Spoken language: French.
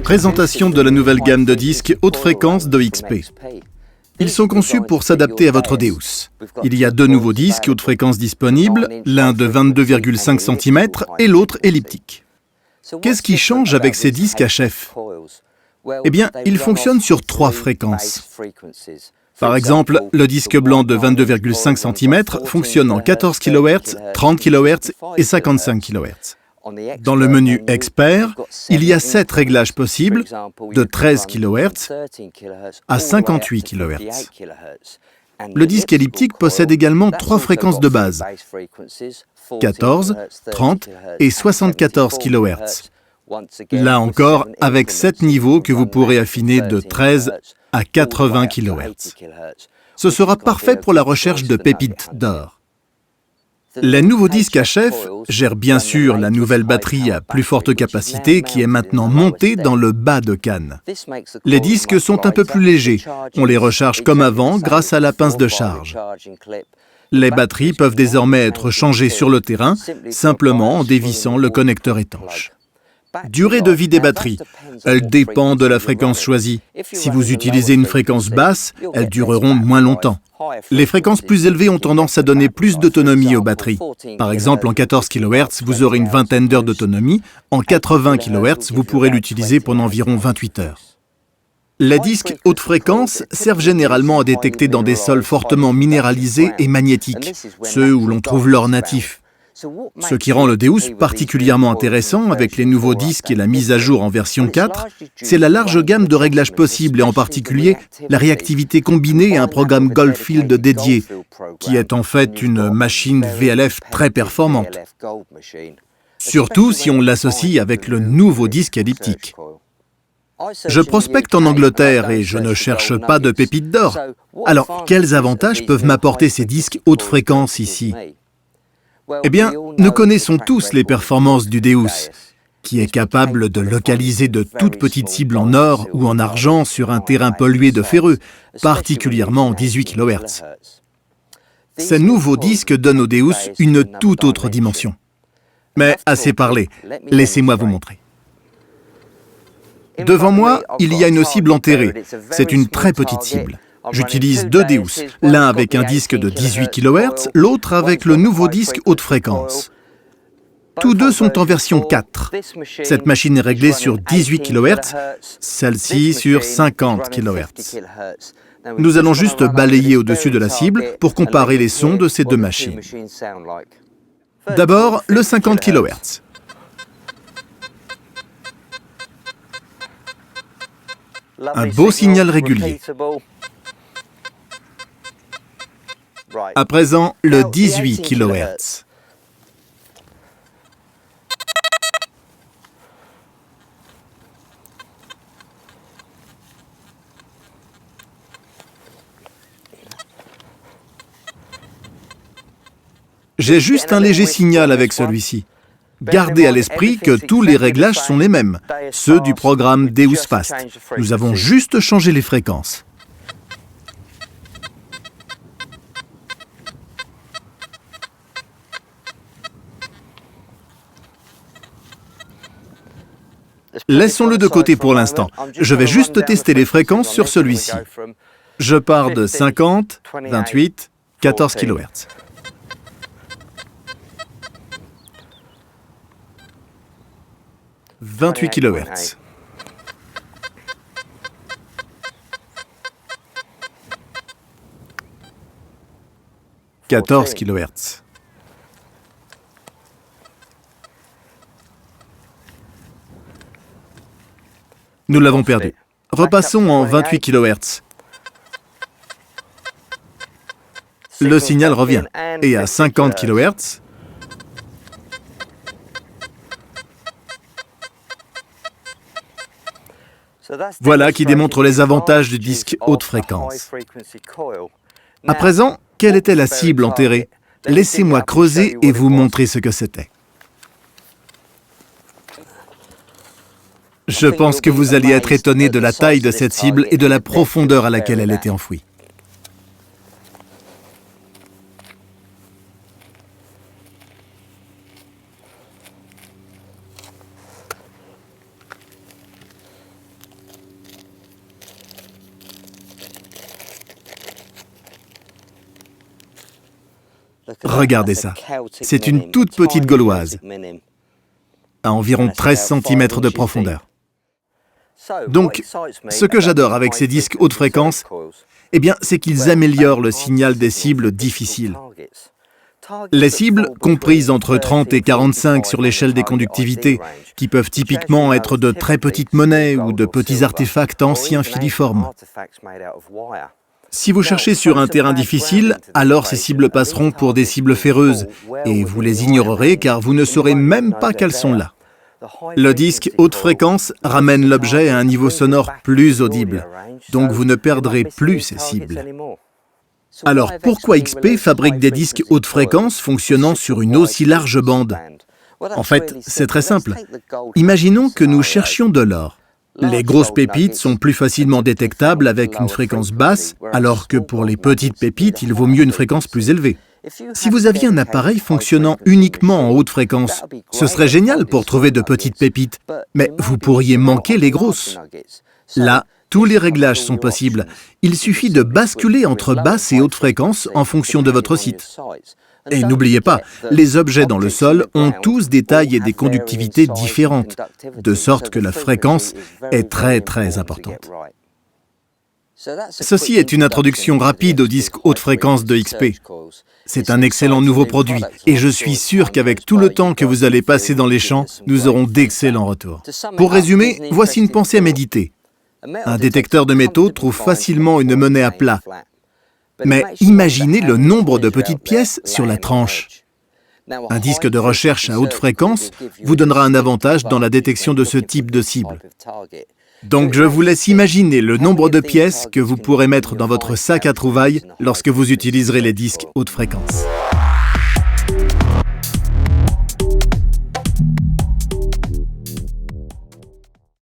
Présentation de la nouvelle gamme de disques haute fréquence de XP. Ils sont conçus pour s'adapter à votre Deus. Il y a deux nouveaux disques haute fréquence disponibles, l'un de 22,5 cm et l'autre elliptique. Qu'est-ce qui change avec ces disques HF? Eh bien, ils fonctionnent sur 3 fréquences. Par exemple, le disque blanc de 22,5 cm fonctionne en 14 kHz, 30 kHz et 55 kHz. Dans le menu Expert, il y a 7 réglages possibles, de 13 kHz à 58 kHz. Le disque elliptique possède également 3 fréquences de base, 14, 30 et 74 kHz. Là encore, avec 7 niveaux que vous pourrez affiner de 13 à 80 kHz. Ce sera parfait pour la recherche de pépites d'or. Les nouveaux disques HF gèrent bien sûr la nouvelle batterie à plus forte capacité qui est maintenant montée dans le bas de canne. Les disques sont un peu plus légers. On les recharge comme avant grâce à la pince de charge. Les batteries peuvent désormais être changées sur le terrain, simplement en dévissant le connecteur étanche. Durée de vie des batteries. Elle dépend de la fréquence choisie. Si vous utilisez une fréquence basse, elles dureront moins longtemps. Les fréquences plus élevées ont tendance à donner plus d'autonomie aux batteries. Par exemple, en 14 kHz, vous aurez une vingtaine d'heures d'autonomie. En 80 kHz, vous pourrez l'utiliser pendant environ 28 heures. Les disques haute fréquence servent généralement à détecter dans des sols fortement minéralisés et magnétiques, ceux où l'on trouve l'or natif. Ce qui rend le Deus particulièrement intéressant avec les nouveaux disques et la mise à jour en version 4, c'est la large gamme de réglages possibles et en particulier la réactivité combinée et un programme Goldfield dédié, qui est en fait une machine VLF très performante. Surtout si on l'associe avec le nouveau disque elliptique. Je prospecte en Angleterre et je ne cherche pas de pépites d'or. Alors, quels avantages peuvent m'apporter ces disques haute fréquence ici ? Eh bien, nous connaissons tous les performances du Deus, qui est capable de localiser de toutes petites cibles en or ou en argent sur un terrain pollué de ferreux, particulièrement en 18 kHz. Ces nouveaux disques donnent au Deus une toute autre dimension. Mais assez parlé, laissez-moi vous montrer. Devant moi, il y a une cible enterrée. C'est une très petite cible. J'utilise deux Deus, l'un avec un disque de 18 kHz, l'autre avec le nouveau disque haute fréquence. Tous deux sont en version 4. Cette machine est réglée sur 18 kHz, celle-ci sur 50 kHz. Nous allons juste balayer au-dessus de la cible pour comparer les sons de ces deux machines. D'abord, le 50 kHz. Un beau signal régulier. À présent, le 18 kHz. J'ai juste un léger signal avec celui-ci. Gardez à l'esprit que tous les réglages sont les mêmes, ceux du programme Deus Fast. Nous avons juste changé les fréquences. Laissons-le de côté pour l'instant. Je vais juste tester les fréquences sur celui-ci. Je pars de 50, 28, 14 kHz. « 28 kHz. » 14 kHz. Nous l'avons perdu. Repassons en 28 kHz. Le signal revient. Et à 50 kHz, voilà qui démontre les avantages du disque haute fréquence. À présent, quelle était la cible enterrée? Laissez-moi creuser et vous montrer ce que c'était. Je pense que vous alliez être étonné de la taille de cette cible et de la profondeur à laquelle elle était enfouie. Regardez ça. C'est une toute petite gauloise, à environ 13 cm de profondeur. Donc, ce que j'adore avec ces disques haute fréquence, eh bien, c'est qu'ils améliorent le signal des cibles difficiles. Les cibles, comprises entre 30 et 45 sur l'échelle des conductivités, qui peuvent typiquement être de très petites monnaies ou de petits artefacts anciens filiformes. Si vous cherchez sur un terrain difficile, alors ces cibles passeront pour des cibles ferreuses, et vous les ignorerez car vous ne saurez même pas qu'elles sont là. Le disque haute fréquence ramène l'objet à un niveau sonore plus audible, donc vous ne perdrez plus ces cibles. Alors pourquoi XP fabrique des disques haute fréquence fonctionnant sur une aussi large bande? En fait, c'est très simple. Imaginons que nous cherchions de l'or. Les grosses pépites sont plus facilement détectables avec une fréquence basse, alors que pour les petites pépites, il vaut mieux une fréquence plus élevée. Si vous aviez un appareil fonctionnant uniquement en haute fréquence, ce serait génial pour trouver de petites pépites, mais vous pourriez manquer les grosses. Là, tous les réglages sont possibles. Il suffit de basculer entre basse et haute fréquence en fonction de votre site. Et n'oubliez pas, les objets dans le sol ont tous des tailles et des conductivités différentes, de sorte que la fréquence est très importante. Ceci est une introduction rapide au disque haute fréquence de XP. C'est un excellent nouveau produit, et je suis sûr qu'avec tout le temps que vous allez passer dans les champs, nous aurons d'excellents retours. Pour résumer, voici une pensée à méditer. Un détecteur de métaux trouve facilement une monnaie à plat. Mais imaginez le nombre de petites pièces sur la tranche. Un disque de recherche à haute fréquence vous donnera un avantage dans la détection de ce type de cible. Donc je vous laisse imaginer le nombre de pièces que vous pourrez mettre dans votre sac à trouvailles lorsque vous utiliserez les disques haute fréquence.